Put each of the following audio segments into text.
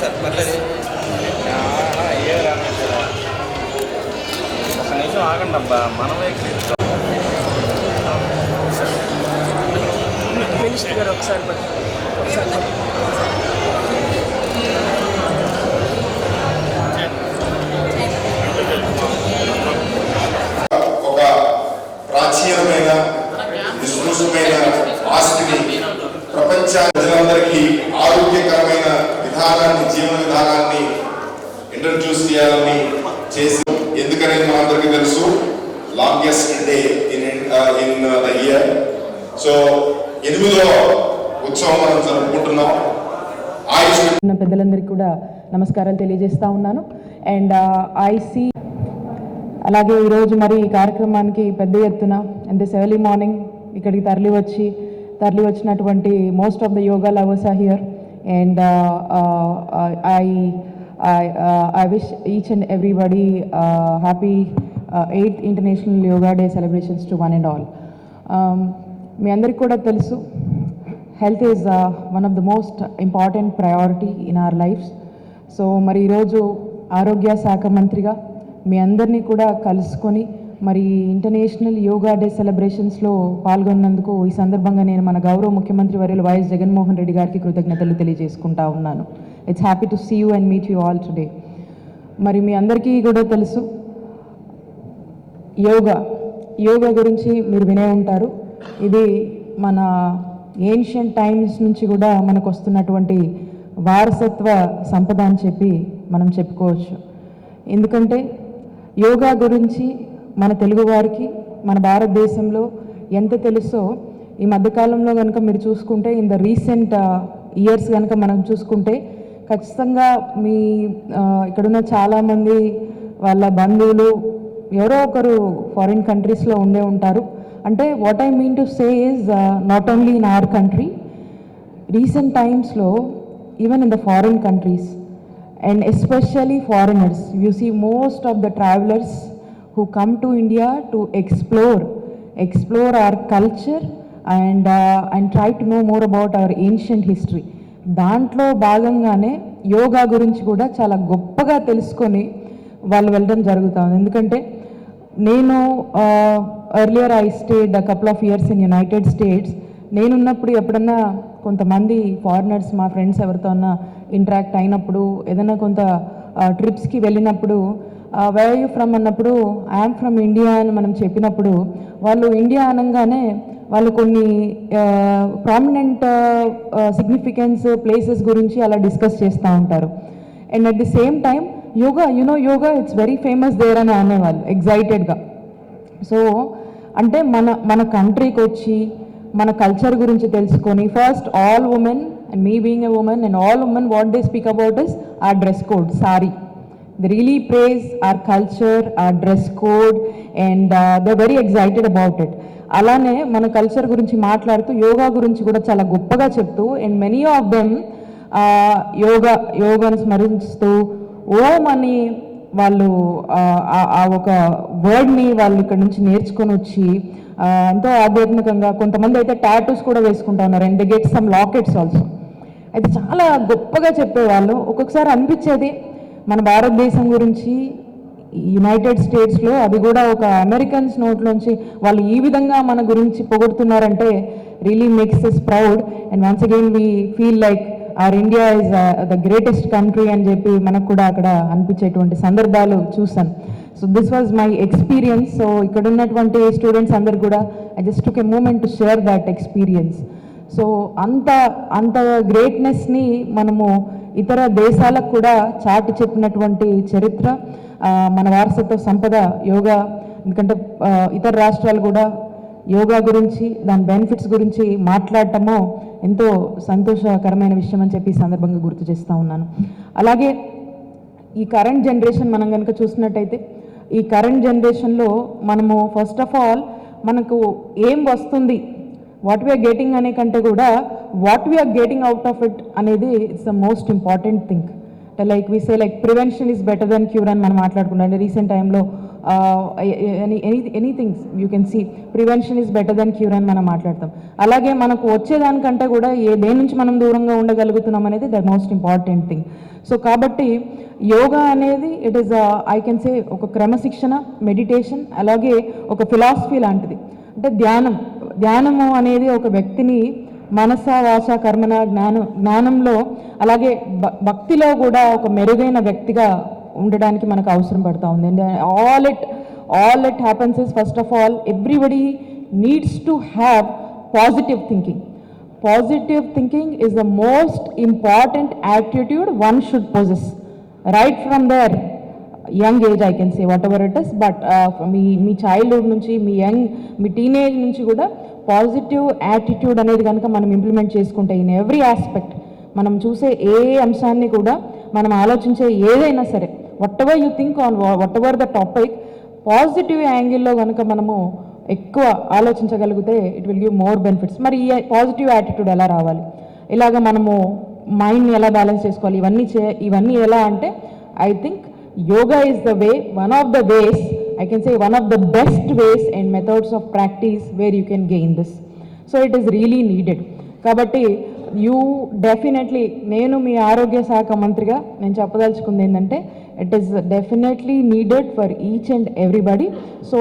Sir పర్లేదు ఏ రామేశ్వర ఒక నిమిషం ఆగండి అబ్బా మనమే మినిస్టర్ గారు ఒకసారి ఒక ప్రాచీనమైన నిష్కృష్టమైన ఆస్తిని ప్రపంచ ప్రజలందరికీ ఆరోగ్యకరమైన విధానాన్ని జీవన విధానాన్ని ఇంట్రడ్యూస్ చేయాలని చేసి ఎందుకనేది మనందరికీ తెలుసు longest day in the year. So 8వ ఉత్సవం మనం జరుపుకుంటున్నాం. పెద్దలందరికీ కూడా నమస్కారాలు తెలియజేస్తా ఉన్నాను. అండ్ ఐసీ అలాగే ఈరోజు మరి ఈ కార్యక్రమానికి పెద్ద ఎత్తున దిస్ ఎర్లీ మార్నింగ్ ఇక్కడికి తరలి వచ్చినటువంటి most of the yoga lovers are here. And I wish each and everybody happy 8th International Yoga Day celebrations to one and all. మీ అందరికీ కూడా తెలుసు health is one of the most important priority in our lifes. So మరి ఈరోజు ఆరోగ్య శాఖ మంత్రిగా మీ అందరినీ కూడా కలుసుకొని మరి ఇంటర్నేషనల్ యోగా డే సెలబ్రేషన్స్లో పాల్గొన్నందుకు ఈ సందర్భంగా నేను మన గౌరవ ముఖ్యమంత్రి వర్యులు వైఎస్ జగన్మోహన్ రెడ్డి గారికి కృతజ్ఞతలు తెలియజేసుకుంటా ఉన్నాను. It's happy to see you and meet you all today. మరి మీ అందరికీ కూడా తెలుసు యోగా గురించి మీరు వినే ఉంటారు. ఇది మన ఏన్షియంట్ టైమ్స్ నుంచి కూడా మనకు వస్తున్నటువంటి వారసత్వ సంపద అని చెప్పి మనం చెప్పుకోవచ్చు. ఎందుకంటే యోగా గురించి మన తెలుగువారికి మన భారతదేశంలో ఎంత తెలుసో ఈ మధ్యకాలంలో కనుక మీరు చూసుకుంటే ఇన్ ద రీసెంట్ ఇయర్స్ కనుక మనం చూసుకుంటే ఖచ్చితంగా మీ ఇక్కడున్న చాలామంది వాళ్ళ బంధువులు ఎవరో ఒకరు ఫారిన్ కంట్రీస్లో ఉండే ఉంటారు. అంటే what I mean to say is not only in our country, recent టైమ్స్లో even in the foreign countries and especially foreigners you see most of the travelers who come to India to explore our culture and try to know more about our ancient history. దాంట్లో భాగంగానే యోగా గురించి కూడా చాలా గొప్పగా తెలుసుకొని వాళ్ళు వెళ్ళడం జరుగుతుంది. ఎందుకంటే నేను earlier I stayed a couple of years in United States. నేనున్నప్పుడు ఎప్పుడన్నా కొంతమంది ఫారినర్స్ మా ఫ్రెండ్స్ ఎవరితో ఇంటరాక్ట్ అయినప్పుడు ఏదైనా కొంత ట్రిప్స్కి వెళ్ళినప్పుడు వేర్ యూ ఫ్రమ్ అన్నప్పుడు ఐఎమ్ ఫ్రమ్ ఇండియా అని మనం చెప్పినప్పుడు వాళ్ళు ఇండియా అనగానే వాళ్ళు కొన్ని ప్రామినెంట్ సిగ్నిఫికెన్స్ ప్లేసెస్ గురించి అలా డిస్కస్ చేస్తూ ఉంటారు. And at the same time yoga it's very famous there అని అనేవాళ్ళు ఎగ్జైటెడ్గా. సో అంటే మన కంట్రీకి వచ్చి మన కల్చర్ గురించి తెలుసుకొని first all women and me being a women and all women what they speak about is our dress code, sari. They really praise our culture, our dress code, and they're very excited about it. అలానే మన culture గురించి మాట్లాడుతూ యోగా గురించి కూడా చాలా గొప్పగా చెప్తూ and many of them యోగాను స్మరిస్తూ ఓం అని వాళ్ళు ఆ ఒక వర్డ్ని వాళ్ళు ఇక్కడ నుంచి నేర్చుకొని వచ్చి ఎంతో ఆధ్యాత్మికంగా కొంతమంది అయితే టాటూస్ కూడా వేసుకుంటా ఉన్నారు. And they get some lockets also. అయితే చాలా గొప్పగా చెప్పేవాళ్ళు. ఒక్కొక్కసారి అనిపించేది మన భారతదేశం గురించి యునైటెడ్ స్టేట్స్లో అది కూడా ఒక అమెరికన్స్ నోట్లోంచి వాళ్ళు ఈ విధంగా మన గురించి పొగుడుతున్నారంటే really makes us proud. And once again we feel like our India is the greatest country అని చెప్పి మనకు కూడా అక్కడ అనిపించేటువంటి సందర్భాలు చూసాను. So this was my experience. So ఇక్కడ ఉన్నటువంటి స్టూడెంట్స్ అందరు కూడా I just took a moment to share that experience. So అంత గ్రేట్నెస్ని మనము ఇతర దేశాలకు కూడా చాటి చెప్పినటువంటి చరిత్ర మన వారసత్వ సంపద యోగా. ఎందుకంటే ఇతర రాష్ట్రాలు కూడా యోగా గురించి దాని బెనిఫిట్స్ గురించి మాట్లాడటము ఎంతో సంతోషకరమైన విషయం అని చెప్పి ఈ సందర్భంగా గుర్తు చేస్తూ ఉన్నాను. అలాగే ఈ కరెంట్ జనరేషన్ మనం కనుక చూసినట్టయితే ఈ కరెంట్ జనరేషన్లో మనము ఫస్ట్ ఆఫ్ ఆల్ మనకు ఏం వస్తుంది వాట్ వీఆర్ గెటింగ్ అనే కంటే కూడా what we are getting out of it అనేది it's the most important thing. Like we say like prevention is better then cure అని మనం మాట్లాడుకుంటాం. రీసెంట్ టైంలో anythings you can see prevention is better then cure అని మనం మాట్లాడతాం. అలాగే మనకు వచ్చేదానికంటే కూడా దేని నుంచి మనం దూరంగా ఉండగలుగుతున్నాం అనేది the most important thing. So కాబట్టి యోగా అనేది it is I can say ఒక క్రమశిక్షణ, మెడిటేషన్, అలాగే ఒక ఫిలాసఫీ లాంటిది. అంటే ధ్యానము అనేది ఒక వ్యక్తిని మనస, వాచ, కర్మన, జ్ఞానంలో అలాగే భక్తిలో కూడా ఒక మెరుగైన వ్యక్తిగా ఉండడానికి మనకు అవసరం పడుతూ ఉంది. And all it happens is first of all everybody needs to have positive thinking. Positive thinking is the most important attitude one should possess right from their young age, I can say, whatever it is, but me childhood నుంచి, మీ teenage నుంచి కూడా positive attitude అనేది కనుక మనం implement చేసుకుంటే in every aspect, మనం చూసే ఏ అంశాన్ని కూడా, మనం ఆలోచించే ఏదైనా సరే, whatever you think on whatever the topic, positive యాంగిల్లో కనుక మనము ఎక్కువ ఆలోచించగలిగితే it will give more benefits. మరి ఈ పాజిటివ్ యాటిట్యూడ్ ఎలా రావాలి, ఇలాగ మనము మైండ్ని ఎలా బ్యాలెన్స్ చేసుకోవాలి, ఇవన్నీ ఎలా అంటే I think yoga is the way, one of the ways, I can say one of the best ways and methods of practice where you can gain this. So it is really needed. కాబట్టి you definitely, నేను మీ ఆరోగ్య శాఖ మంత్రిగా నేను చెప్పదలుచుకుంది ఏంటంటే it is definitely needed for each and everybody. So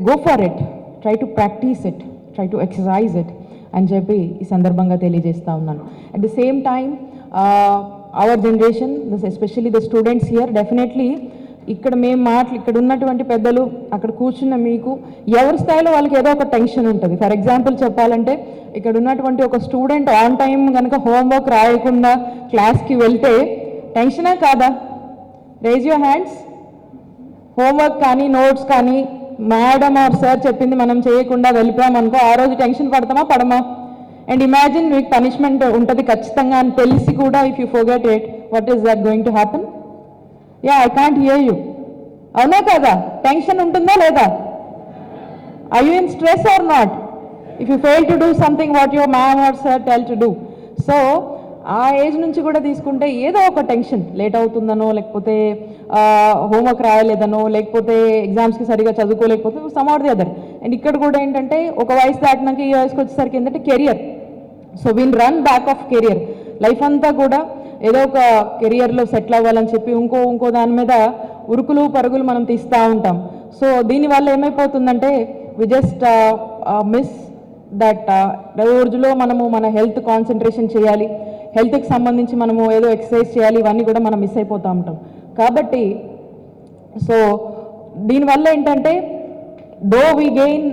go for it, try to practice it, try to exercise it అని చెప్పి ఈ సందర్భంగా తెలియజేస్తూ ఉన్నాను. At the same time hour generation, especially the students here, definitely ఇక్కడ ఇక్కడ ఉన్నటువంటి పెద్దలు, అక్కడ కూర్చున్న మీకు, ఎవరి స్థాయిలో వాళ్ళకి ఏదో ఒక టెన్షన్ ఉంటుంది. ఫర్ ఎగ్జాంపుల్ చెప్పాలంటే, ఇక్కడ ఉన్నటువంటి ఒక స్టూడెంట్ ఆన్ టైం కనుక హోంవర్క్ రాయకుండా క్లాస్కి వెళ్తే టెన్షనా కాదా? Raise your hands. హోంవర్క్ కానీ నోట్స్ కానీ మేడం ఆర్ సార్ చెప్పింది మనం చేయకుండా వెళ్ళిపోయామనుకో, ఆ రోజు టెన్షన్ పడమా? అండ్ ఇమాజిన్ మీకు పనిష్మెంట్ ఉంటుంది ఖచ్చితంగా అని తెలిసి కూడా, if you forget it, what is that going to happen? Yeah, I can't hear you. అవునా కదా? టెన్షన్ ఉంటుందా లేదా? Are you in stress or not? If you fail to do something what your ma'am or sir tell to do. So ఆ age నుంచి కూడా తీసుకుంటే ఏదో ఒక టెన్షన్, లేట్ అవుతుందనో, లేకపోతే హోంవర్క్ రాయలేదనో, లేకపోతే ఎగ్జామ్స్కి సరిగా చదువుకోలేకపోతే, some or the other. And ఇక్కడ కూడా ఏంటంటే ఒక వయసు దాటినాక ఈ వయసుకి వచ్చేసరికి ఏంటంటే career. So will run back of career. Life అంతా కూడా ఏదో ఒక కెరియర్లో సెటిల్ అవ్వాలని చెప్పి ఇంకో దాని మీద ఉరుకులు పరుగులు మనం తీస్తూ ఉంటాం. సో దీనివల్ల ఏమైపోతుందంటే వి జస్ట్ మిస్ దట్ రోజులో మనము మన హెల్త్ కాన్సన్ట్రేషన్ చేయాలి, హెల్త్కి సంబంధించి మనము ఏదో ఎక్సర్సైజ్ చేయాలి, ఇవన్నీ కూడా మనం మిస్ అయిపోతూ ఉంటాం. కాబట్టి సో దీనివల్ల ఏంటంటే though we gain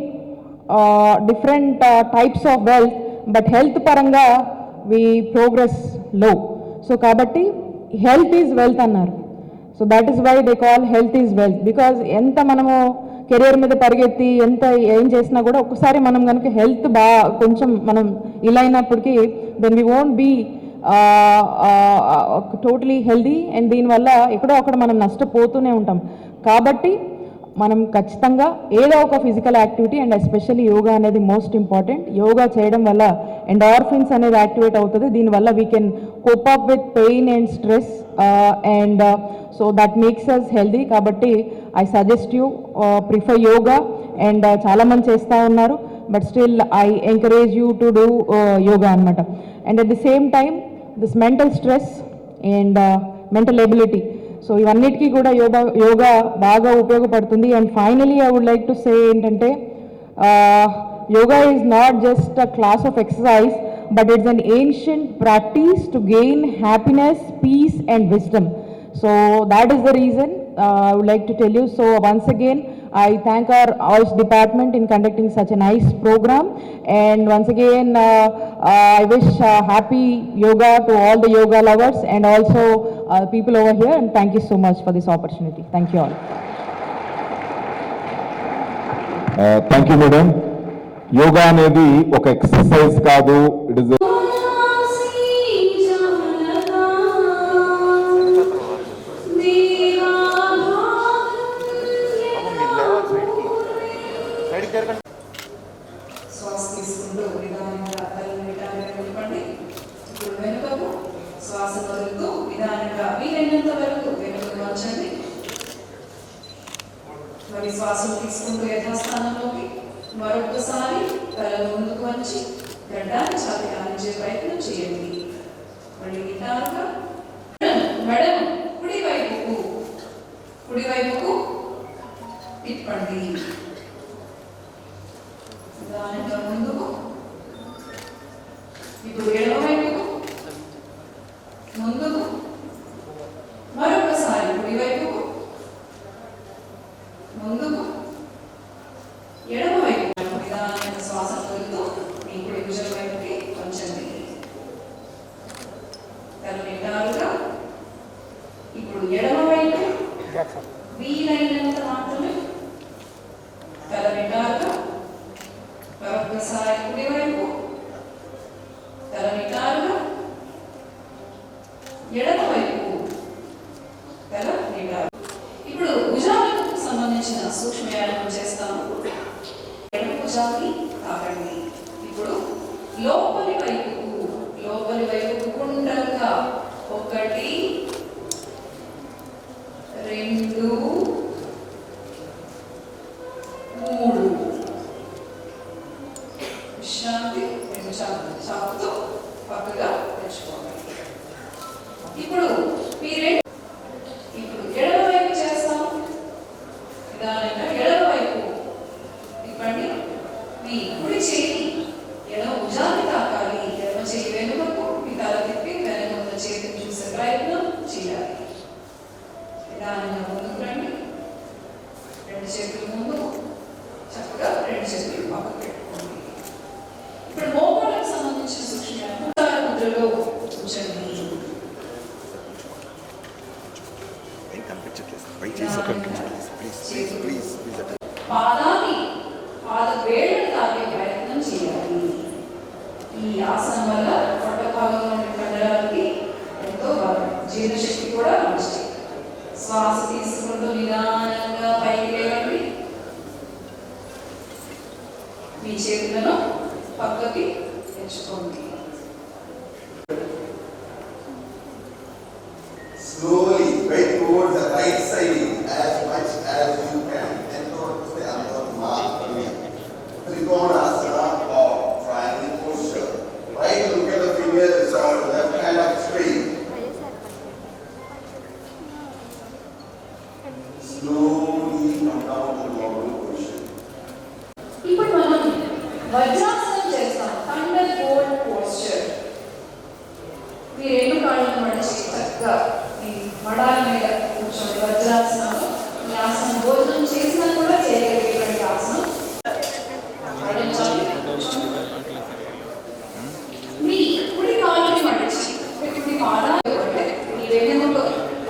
different types of wealth, but health పరంగా వి ప్రోగ్రెస్ లో. సో కాబట్టి హెల్త్ ఈజ్ వెల్త్ అన్నారు. So that is why they call health is wealth. Because ఎంత మనము కెరియర్ మీద పరిగెత్తి ఏం చేసినా కూడా ఒక్కసారి మనం కనుక హెల్త్ కొంచెం మనం ఇలా అయినప్పటికీ then we won't be totally healthy. And దీనివల్ల ఎక్కడో అక్కడ మనం నష్టపోతూనే ఉంటాం. కాబట్టి మనం ఖచ్చితంగా ఏదో ఒక physical activity, and especially yoga అనేది మోస్ట్ ఇంపార్టెంట్. యోగా చేయడం వల్ల ఎండార్ఫిన్స్ అనేది యాక్టివేట్ అవుతుంది. దీనివల్ల we can cope up with pain and stress, and so that makes us healthy. కాబట్టి I suggest you prefer yoga. And చాలామంది చేస్తూ ఉన్నారు, but still I encourage you to do yoga అనమాట. And at the same time this mental stress and mental ability, so ఇవన్నిటికీ కూడా యోగా బాగా ఉపయోగపడుతుంది. And finally I would like to say ఏంటంటే yoga is not just a class of exercise, but it's an ancient practice to gain happiness, peace and wisdom. So that is the reason I would like to tell you. So once again, I thank our AYUSH department in conducting such a nice program. And once again, I wish happy yoga to all the yoga lovers and also people over here. And thank you so much for this opportunity. Thank you all. Thank you, madam. Yoga అనేది ఒక exercise కాదు, it is a శ్వాస తీసుకుంటూ నిదానంగా నిలబడి, ఇప్పుడు వెనుకకు శ్వాస వదులుతూ నిదానంగా వీలైనంత వరకు వెనుకకు వచ్చండి. మరి శ్వాసను తీసుకుంటూ యథాస్థానంలోకి మరొకసారి తల ముందుకు వచ్చి గడ్డాన్ని ఛాతి ఆనించే ప్రయత్నం చేయండి. మళ్ళీ నిటారుగా మెడను కుడివైపుకు తిప్పండి. దానితో ముందుకు. ఇప్పుడు ఎడమ వైపుకు ముందుకు, మరొకసారి కుడివైపుకు ముందుకు, ఎడమ వైపు. నిదానమైన శ్వాస వదులుతూ మీ కుడి భుజం వైపుకి వంచండి. తల నిటారుగా. ఇప్పుడు ఎడమ వైపు వీలైనంత మాత్రమే తల నిటారుగా. మరొకసారి కుడివైపు తల నిటారుగా, ఎడమ వైపు తల నిటారు. ఇప్పుడు భుజాలకు సంబంధించిన సూక్ష్మ వ్యాయామం చేస్తాము. ఎడమ భుజాన్ని తాకండి. ఇప్పుడు లోపలి వైపుకు గుండ్రంగా 1 2 3 విశ్రాంతి. 2 చాపుతో పక్కగా తెచ్చుకోండి. ఇప్పుడు ఎడమ వైపు చేస్తాం. నిదానంగా ఎడమ వైపు తిప్పండి. మీ కుడి చేయి ఎడమ భుజాన్ని తాకాలి. ఎడమ చేయి వెనుకకు మీ తల తిప్పి వెనక ఉన్న చేతిని చూసే ప్రయత్నం చేయాలి. నిదానంగా ముందుకు రండి. 2 చేతులు ముందుకు, చక్కగా 2 చేతులు పక్కకు పెట్టుకోండి. ఇప్పుడు మోకాళ్ళకు సంబంధించిన సూక్ష్మ ముద్రలో ఉంచండి. పాద వేళ్ళను తాకే ప్రయత్నం చేయాలి. ఈ ఆసనం వల్ల పొట్ట భాగంలో ఉండే కండరాలకి ఎంతో బలం, జీర్ణశక్తి కూడా మంచిది. శ్వాస తీసుకుంటూ నిదానంగా పైకి లేవండి. మీ చేతులను పక్కకి తెచ్చుకోండి. Slowly bend towards the right side as much as you can. And towards the other mark. Trikonasana or triangle posture. Right look at the fingers on the left hand up straight. Slowly come down to normal position. ఇప్పుడు మనం వజ్రాసనం చేస్తాం. Thunder bolt posture. మీ 2 కాళ్ళను మడిచి చక్కగా మీ మడాల మీద కూర్చోండి. వజ్రాసనంలో ఈ ఆసనం భోజనం చేసినా కూడా చేయగలిగేటువంటి ఆసనం. మీ కుడి కాళ్ళని మడిచి కుడి పాదాలు మీ వెనుకలో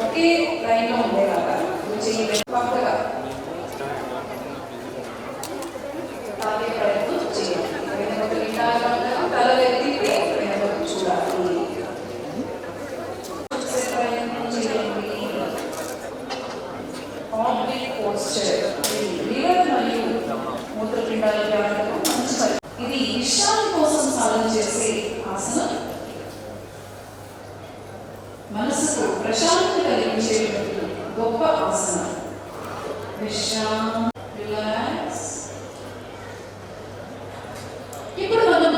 ఒకే లైన్లో ఉండేలాగా చెయ్యి పక్కగా తాగే ప్రయత్నం చేయాలి. వెనుకకు నిటారుగా ఉండగా తల ఎత్తి వెనుకకు చూడాలి. ప్రయత్నం చేయండి. Oblique posture. లివర్ మరియు మూత్రపిండాల వ్యాధులకు మంచి పరిస్థితి. ఇది విశ్రాంతి కోసం సాధన చేసే ఆసనం. మనసుకు ప్రశాంతత కలిగించే గొప్ప ఆసనం. విశ్రాంతి, రిలాక్స్. ఇప్పుడు మనం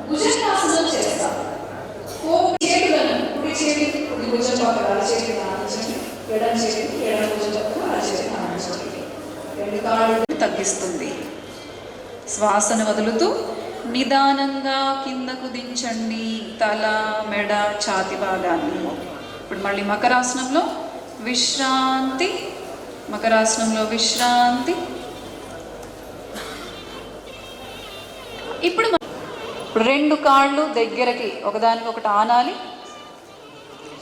భుజంగాసనం చేస్తాం. చేతులను కుడి చేతి కుడి భుజం పక్కన అరచేతి ఆడించండి. ఎడమ చేతి ఎడమ భుజం పక్కన అరచేతి ఆడించండి. 2 కాళ్ళు తగ్గిస్తుంది. శ్వాసను వదులుతూ నిదానంగా కిందకు దించండి. తల, మెడ, ఛాతి భాగాన్ని. ఇప్పుడు మళ్ళీ మకరాసనంలో విశ్రాంతి. ఇప్పుడు 2 కాళ్ళు దగ్గరకి ఒకదానికొకటి ఆనాలి.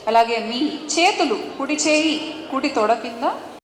అలాగే మీ చేతులు కుడి చేయి కుడి తొడ కింద,